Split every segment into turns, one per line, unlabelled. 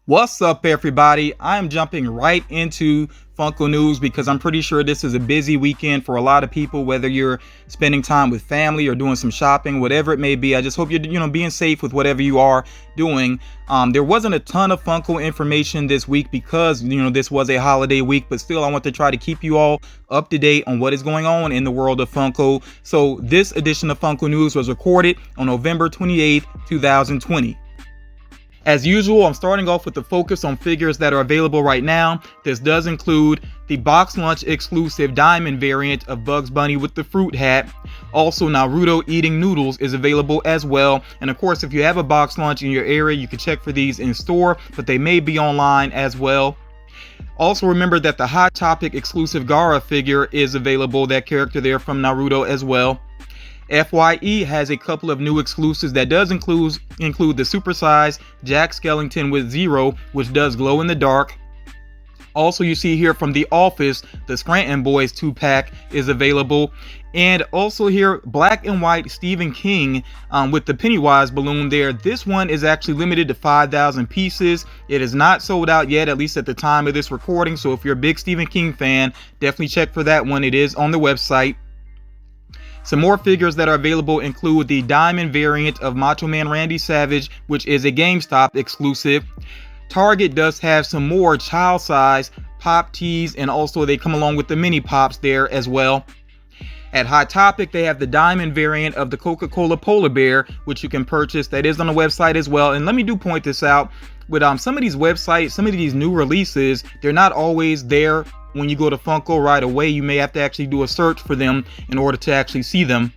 What's up, everybody? I'm jumping right into Funko news because I'm pretty sure this is a busy weekend for a lot of people, whether you're spending time with family or doing some shopping, whatever it may be. I just hope you're being safe with whatever you are doing. There wasn't a ton of Funko information this week because this was a holiday week, but still I want to try to keep you all up to date on what is going on in the world of Funko. So this edition of Funko News was recorded on November 28th, 2020. As usual, I'm starting off with the focus on figures that are available right now. This does include the box lunch exclusive diamond variant of Bugs Bunny with the fruit hat. Also, Naruto eating noodles is available as well. And of course, if you have a box lunch in your area, you can check for these in store, but they may be online as well. Also, remember that the Hot Topic exclusive Gaara figure is available, that character there from Naruto as well. FYE has a couple of new exclusives that does include the supersized Jack Skellington with Zero, which does glow in the dark. Also, you see here from The Office, the Scranton Boys 2-pack is available. And also here, black and white Stephen King with the Pennywise balloon there. This one is actually limited to 5,000 pieces. It is not sold out yet, at least at the time of this recording. So if you're a big Stephen King fan, definitely check for that one. It is on the website. Some more figures that are available include the diamond variant of Macho Man Randy Savage, which is a GameStop exclusive. Target does have some more child size pop tees, and also they come along with the mini pops there as well. At Hot Topic, they have the diamond variant of the Coca-Cola Polar Bear, which you can purchase. That is on the website as well. And let me point this out. With some of these websites, some of these new releases, they're not always there when you go to Funko right away. You may have to actually do a search for them in order to actually see them.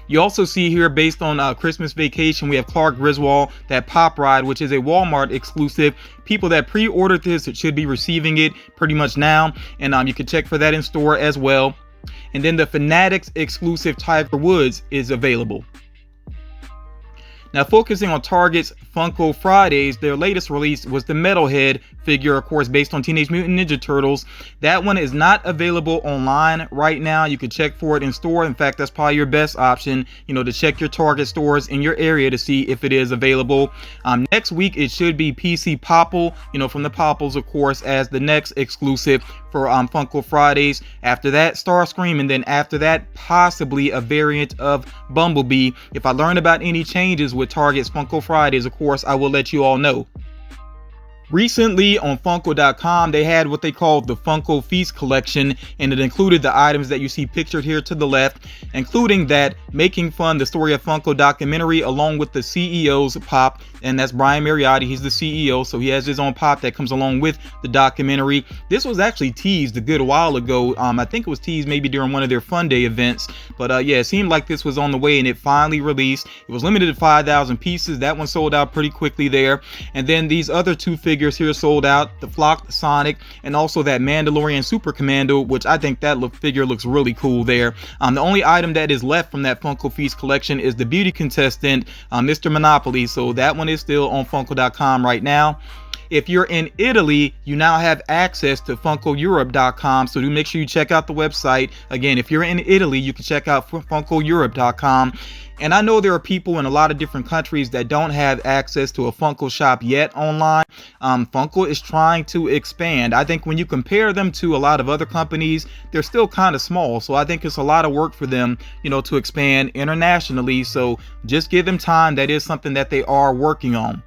You also see here, based on Christmas Vacation, we have Clark Griswold, that Pop Ride, which is a Walmart exclusive. People that pre-ordered this should be receiving it pretty much now, and you can check for that in store as well. And then the Fanatics exclusive Tiger Woods is available. Now, focusing on Target's Funko Fridays, their latest release was the Metalhead figure, of course, based on Teenage Mutant Ninja Turtles. That one is not available online right now. You can check for it in store. In fact, that's probably your best option, to check your Target stores in your area to see if it is available. Next week, it should be PC Popple, from the Popples, of course, as the next exclusive for Funko Fridays. After that, Starscream, and then after that, possibly a variant of Bumblebee. If I learn about any changes with Target's Funko Fridays, of course, I will let you all know. Recently on Funko.com, they had what they called the Funko Feast collection, and it included the items that you see pictured here to the left, including that Making Fun, the Story of Funko documentary, along with the CEO's pop, and that's Brian Mariotti. He's the CEO, so he has his own pop that comes along with the documentary. This was actually teased a good while ago. I think it was teased maybe during one of their Fun Day events, but yeah, it seemed like this was on the way, and it finally released. It was limited to 5,000 pieces. That one sold out pretty quickly there. And then these other two figures here sold out, the Flocked Sonic and also that Mandalorian Super Commando, which I think that figure looks really cool there. The only item that is left from that Funko Feast collection is the beauty contestant, Mr. Monopoly, so that one is still on Funko.com right now. If you're in Italy, you now have access to FunkoEurope.com, so do make sure you check out the website. Again, if you're in Italy, you can check out FunkoEurope.com. And I know there are people in a lot of different countries that don't have access to a Funko shop yet online. Funko is trying to expand. I think when you compare them to a lot of other companies, they're still kind of small. So I think it's a lot of work for them, to expand internationally. So just give them time. That is something that they are working on.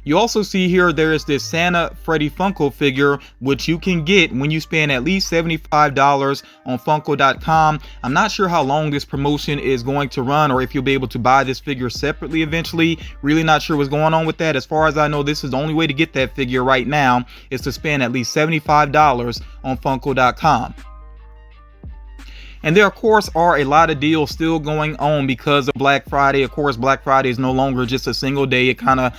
You also see here there is this Santa Freddy Funko figure, which you can get when you spend at least $75 on Funko.com. I'm not sure how long this promotion is going to run, or if you'll be able to buy this figure separately eventually. Really not sure what's going on with that. As far as I know, this is the only way to get that figure right now, is to spend at least $75 on Funko.com. And there, of course, are a lot of deals still going on because of Black Friday. Of course, Black Friday is no longer just a single day. It kind of,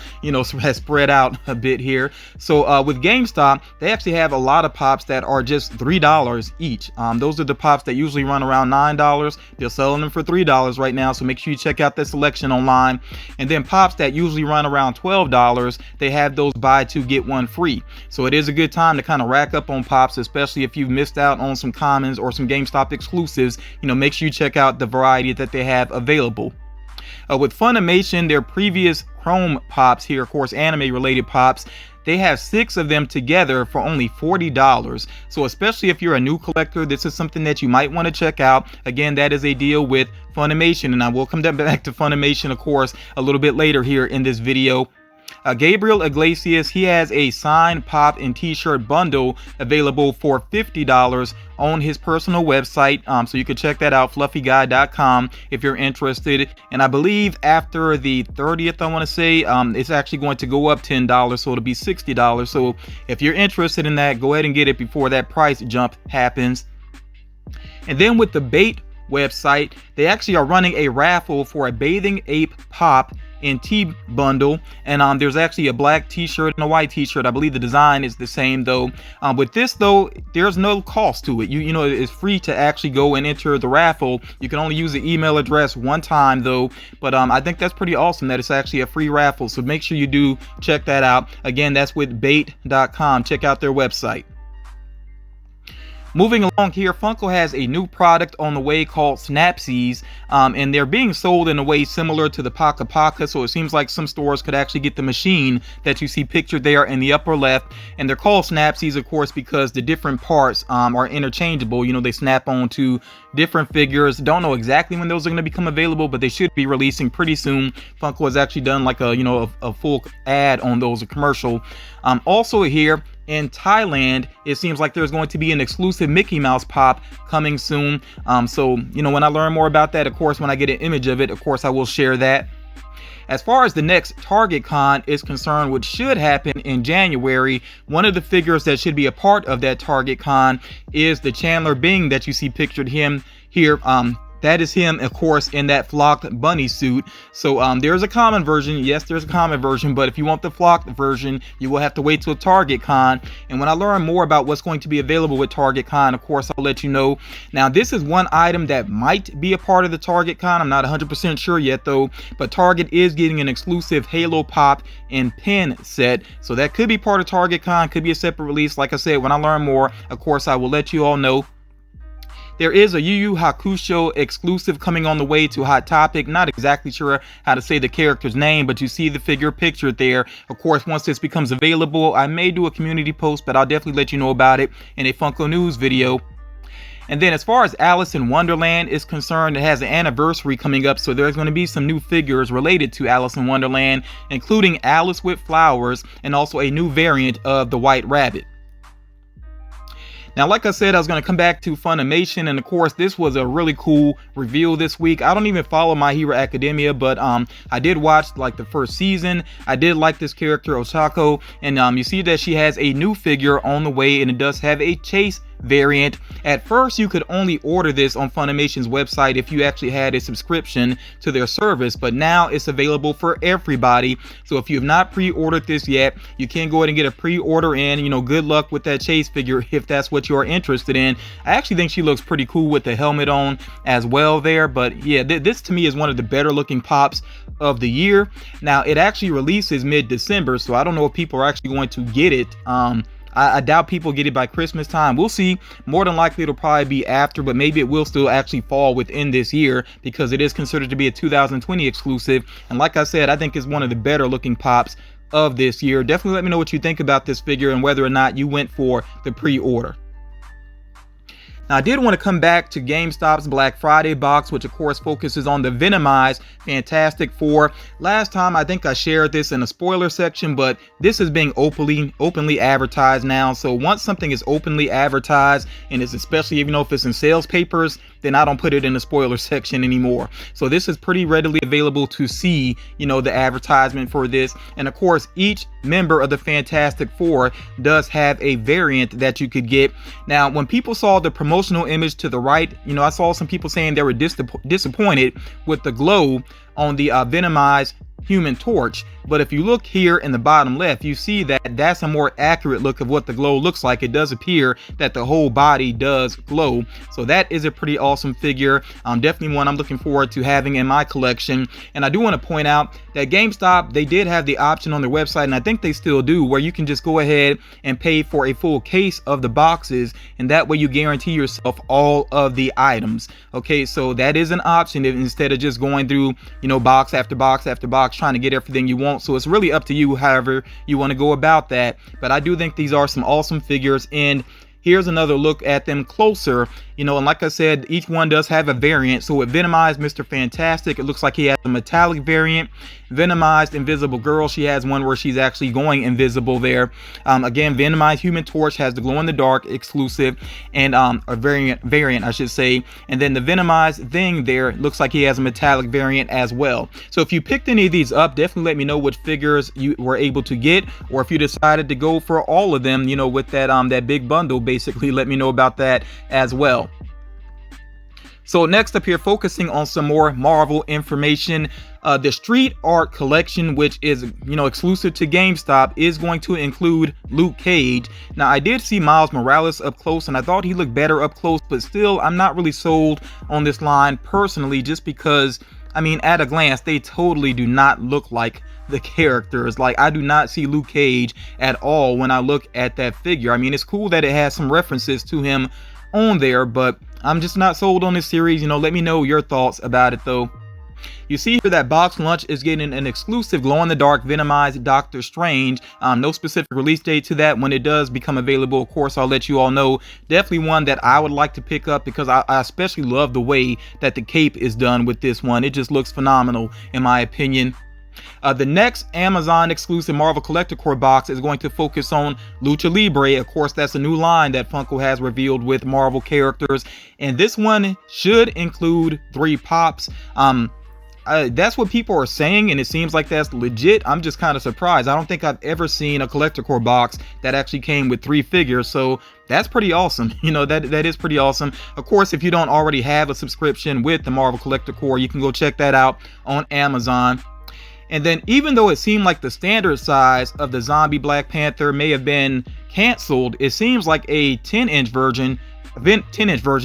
has spread out a bit here. So with GameStop, they actually have a lot of pops that are just $3 each. Those are the pops that usually run around $9. They're selling them for $3 right now. So make sure you check out the selection online. And then pops that usually run around $12, they have those buy two, get one free. So it is a good time to kind of rack up on pops, especially if you've missed out on some commons or some GameStop exclusives. Make sure you check out the variety that they have available. With Funimation, their previous Chrome Pops here, of course, anime related Pops, they have 6 of them together for only $40. So especially if you're a new collector, this is something that you might want to check out. Again, that is a deal with Funimation, and I will come back to Funimation, of course, a little bit later here in this video. Gabriel Iglesias, he has a signed pop and t-shirt bundle available for $50 on his personal website, so you can check that out, fluffyguy.com, if you're interested. And I believe after the 30th, I want to say, it's actually going to go up $10, so it'll be $60. So if you're interested in that, go ahead and get it before that price jump happens. And then with the Bait website, they actually are running a raffle for a Bathing Ape Pop in T bundle, and there's actually a black t-shirt and a white t-shirt. I believe the design is the same though. With this though, there's no cost to it. You know, it's free to actually go and enter the raffle. You can only use the email address one time though, but I think that's pretty awesome that it's actually a free raffle, so make sure you do check that out. Again, that's with bait.com. Check out their website. Moving along here, Funko has a new product on the way called Snapsies, and they're being sold in a way similar to the Paka Paka, so it seems like some stores could actually get the machine that you see pictured there in the upper left. And they're called Snapsies, of course, because the different parts are interchangeable. You know, they snap on to different figures. Don't know exactly when those are going to become available, but they should be releasing pretty soon. Funko has actually done like a full ad on those, a commercial. Also here in Thailand, it seems like there's going to be an exclusive Mickey Mouse Pop coming soon. So, you know, when I learn more about that, of course, when I get an image of it, of course, I will share that. As far as the next Target Con is concerned, which should happen in January, one of the figures that should be a part of that Target Con is the Chandler Bing that you see pictured him here. That is him, of course, in that flocked bunny suit. So there's a common version. Yes, there's a common version, but if you want the flocked version, you will have to wait till Target Con. And when I learn more about what's going to be available with Target Con, of course, I'll let you know. Now, this is one item that might be a part of the Target Con. I'm not 100% sure yet, though. But Target is getting an exclusive Halo Pop and pin set. So that could be part of Target Con, could be a separate release. Like I said, when I learn more, of course, I will let you all know. There is a Yu Yu Hakusho exclusive coming on the way to Hot Topic. Not exactly sure how to say the character's name, but you see the figure pictured there. Of course, once this becomes available, I may do a community post, but I'll definitely let you know about it in a Funko News video. And then as far as Alice in Wonderland is concerned, it has an anniversary coming up, so there's going to be some new figures related to Alice in Wonderland, including Alice with flowers and also a new variant of the White Rabbit. Now, like I said, I was going to come back to Funimation, and of course, this was a really cool reveal this week. I don't even follow My Hero Academia, but I did watch like the first season. I did like this character, Osako, and you see that she has a new figure on the way, and it does have a chase variant. At first, you could only order this on Funimation's website if you actually had a subscription to their service, but now it's available for everybody. So if you have not pre-ordered this yet, you can go ahead and get a pre-order in. You know, good luck with that chase figure if that's what you're interested in. I actually think she looks pretty cool with the helmet on as well there, but yeah, this to me is one of the better looking pops of the year. Now, it actually releases mid-December, so I don't know if people are actually going to get it. I doubt people get it by Christmas time. We'll see. More than likely it'll probably be after, but maybe it will still actually fall within this year because it is considered to be a 2020 exclusive. And like I said, I think it's one of the better looking pops of this year. Definitely let me know what you think about this figure and whether or not you went for the pre-order. Now, I did want to come back to GameStop's Black Friday box, which of course focuses on the Venomized Fantastic Four. Last time, I think I shared this in a spoiler section, but this is being openly advertised now. So once something is openly advertised, and it's especially even if it's in sales papers, then I don't put it in the spoiler section anymore. So this is pretty readily available to see, you know, the advertisement for this. And of course, each member of the Fantastic Four does have a variant that you could get. Now, when people saw the promotional image to the right, you know, I saw some people saying they were disappointed with the glow on the Venomized Human Torch. But if you look here in the bottom left, you see that that's a more accurate look of what the glow looks like. It does appear that the whole body does glow. So that is a pretty awesome figure. Definitely one I'm looking forward to having in my collection. And I do want to point out that GameStop, they did have the option on their website, and I think they still do, where you can just go ahead and pay for a full case of the boxes, and that way you guarantee yourself all of the items. Okay, so that is an option instead of just going through, you know, box after box after box trying to get everything you want. So it's really up to you however you want to go about that. But I do think these are some awesome figures, and here's another look at them closer. You know, and like I said, each one does have a variant. So with Venomized Mr. Fantastic, it looks like he has a metallic variant. Venomized Invisible Girl, she has one where she's actually going invisible there. Again, Venomized Human Torch has the glow in the dark exclusive, and a variant I should say. And then the Venomized Thing there looks like he has a metallic variant as well. So if you picked any of these up, definitely let me know which figures you were able to get, or if you decided to go for all of them, you know, with that that big bundle. Basically, let me know about that as well. So next up here, focusing on some more Marvel information, the Street Art collection, which is, you know, exclusive to GameStop, is going to include Luke Cage. Now, I did see Miles Morales up close, and I thought he looked better up close, but still, I'm not really sold on this line personally, just because, I mean, at a glance, they totally do not look like the characters. Like, I do not see Luke Cage at all when I look at that figure. I mean, it's cool that it has some references to him on there, but I'm just not sold on this series. You know, let me know your thoughts about it though. You see here that Box Lunch is getting an exclusive glow-in-the-dark Venomized Doctor Strange. No specific release date to that. When it does become available, of course, I'll let you all know. Definitely one that I would like to pick up, because I especially love the way that the cape is done with this one. It just looks phenomenal in my opinion. The next Amazon exclusive Marvel Collector Core box is going to focus on Lucha Libre. Of course, that's a new line that Funko has revealed with Marvel characters, and this one should include 3 pops. That's what people are saying, and it seems like that's legit. I'm just kind of surprised. I don't think I've ever seen a collector core box that actually came with 3 figures, so that's pretty awesome. You know, that is pretty awesome. Of course, if you don't already have a subscription with the Marvel Collector Core, you can go check that out on Amazon. And then, even though it seemed like the standard size of the Zombie Black Panther may have been canceled, it seems like a 10-inch version,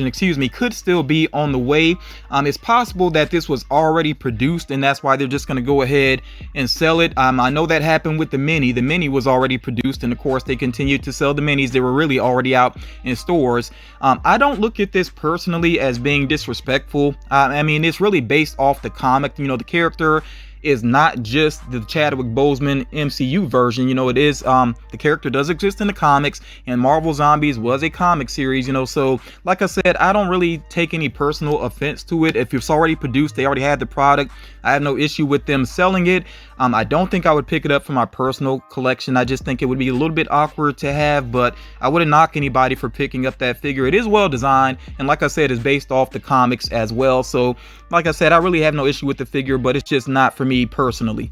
excuse me, could still be on the way. It's possible that this was already produced, and that's why they're just going to go ahead and sell it. I know that happened with the mini. The mini was already produced, and of course they continued to sell the minis. They were really already out in stores. I don't look at this personally as being disrespectful. I mean, it's really based off the comic. You know, the character is not just the Chadwick Boseman MCU version. You know, it is the character does exist in the comics, and Marvel Zombies was a comic series, you know. So like I said, I don't really take any personal offense to it. If it's already produced, they already had the product, I have no issue with them selling it. I don't think I would pick it up for my personal collection. I just think it would be a little bit awkward to have, but I wouldn't knock anybody for picking up that figure. It is well designed, and like I said, it's based off the comics as well. So like I said, I really have no issue with the figure, but it's just not for me personally.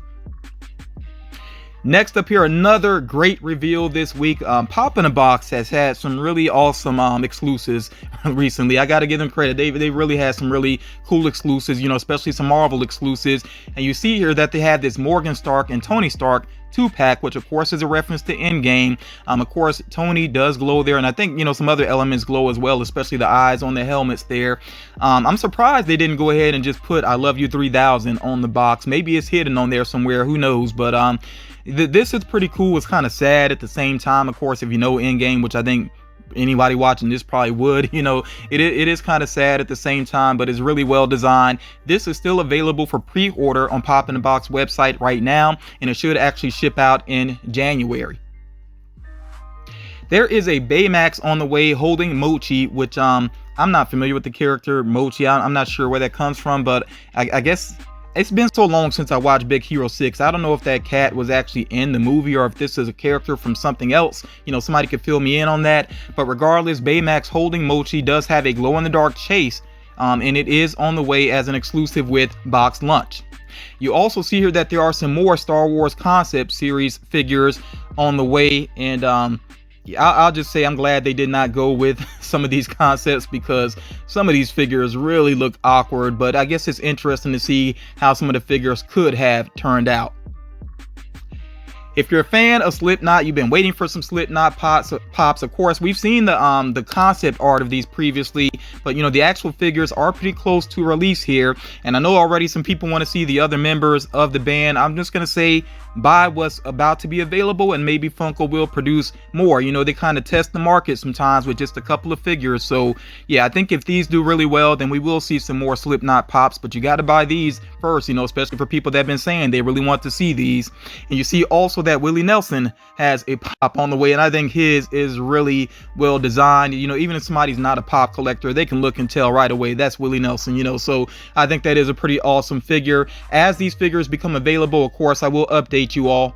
Next up here, another great reveal this week. Pop in a Box has had some really awesome exclusives recently. I gotta give them credit. They really had some really cool exclusives, you know, especially some Marvel exclusives. And you see here that they have this Morgan Stark and Tony Stark 2-pack, which of course is a reference to Endgame. Of course, Tony does glow there, and I think, you know, some other elements glow as well, especially the eyes on the helmets there. I'm surprised they didn't go ahead and just put I Love You 3000 on the box. Maybe it's hidden on there somewhere, who knows. But this is pretty cool. It's kind of sad at the same time. Of course, if you know Endgame, which I think anybody watching this probably would, you know, it is kind of sad at the same time, but it's really well designed. This is still available for pre-order on Pop in the Box website right now, and it should actually ship out in January. There is a Baymax on the way holding Mochi, which I'm not familiar with the character Mochi. I'm not sure where that comes from, but I guess it's been so long since I watched Big Hero 6. I don't know if that cat was actually in the movie or if this is a character from something else. You know, somebody could fill me in on that. But regardless, Baymax holding Mochi does have a glow-in-the-dark chase, and it is on the way as an exclusive with Box Lunch. You also see here that there are some more Star Wars concept series figures on the way, and Yeah, I'll just say I'm glad they did not go with some of these concepts, because some of these figures really look awkward, but I guess it's interesting to see how some of the figures could have turned out. If you're a fan of Slipknot, you've been waiting for some Slipknot pops. Of course, we've seen the concept art of these previously, but the actual figures are pretty close to release here. And I know already some people want to see the other members of the band. I'm just gonna say buy what's about to be available, and maybe Funko will produce more. They kind of test the market sometimes with just a couple of figures. So yeah, I think if these do really well, then we will see some more Slipknot pops. But you got to buy these first, especially for people that have been saying they really want to see these. And you see also that Willie Nelson has a pop on the way, and I think his is really well designed. Even if somebody's not a pop collector, they can look and tell right away that's Willie Nelson. So I think that is a pretty awesome figure. As these figures become available, of course, I will update you all.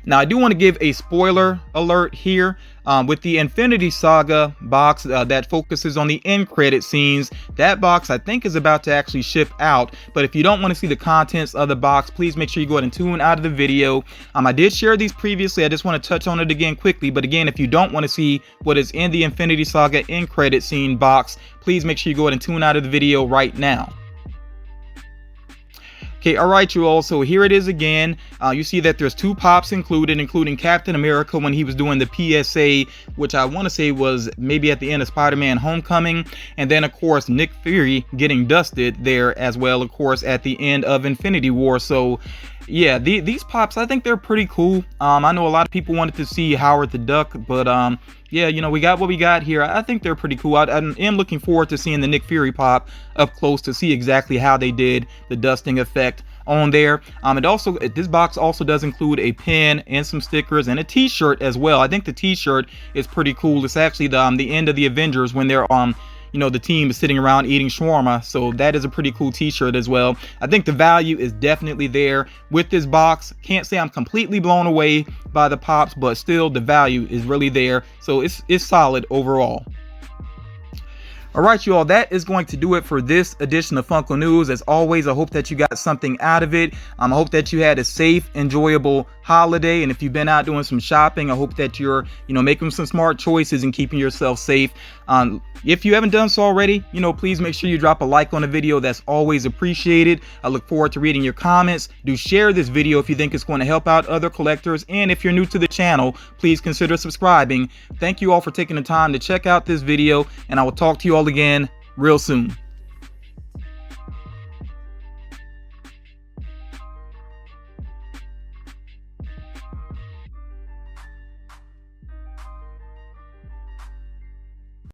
Now, I do want to give a spoiler alert here with the Infinity Saga box that focuses on the end credit scenes. That box, I think, is about to actually ship out. But if you don't want to see the contents of the box, please make sure you go ahead and tune out of the video. I did share these previously. I just want to touch on it again quickly. But again, if you don't want to see what is in the Infinity Saga end credit scene box, please make sure you go ahead and tune out of the video right now. Okay, all right, you all. So here it is again. You see that there's 2 pops included, including Captain America when he was doing the PSA, which I want to say was maybe at the end of Spider-Man Homecoming. And then, of course, Nick Fury getting dusted there as well, of course, at the end of Infinity War. So yeah, these pops, I think they're pretty cool. I know a lot of people wanted to see Howard the Duck, but yeah, we got what we got here. I think they're pretty cool. I am looking forward to seeing the Nick Fury pop up close to see exactly how they did the dusting effect on there. And also, this box also does include a pin and some stickers and a t-shirt as well. I think the t-shirt is pretty cool. It's actually the end of the Avengers when they're the team is sitting around eating shawarma. So that is a pretty cool t-shirt as well. I think the value is definitely there with this box. Can't say I'm completely blown away by the pops, but still the value is really there. So it's solid overall. All right, you all, that is going to do it for this edition of Funko News. As always, I hope that you got something out of it. I hope that you had a safe, enjoyable holiday. And if you've been out doing some shopping, I hope that you're, making some smart choices and keeping yourself safe. If you haven't done so already, please make sure you drop a like on the video. That's always appreciated. I look forward to reading your comments. Do share this video if you think it's going to help out other collectors. And if you're new to the channel, please consider subscribing. Thank you all for taking the time to check out this video, and I will talk to you all again real soon.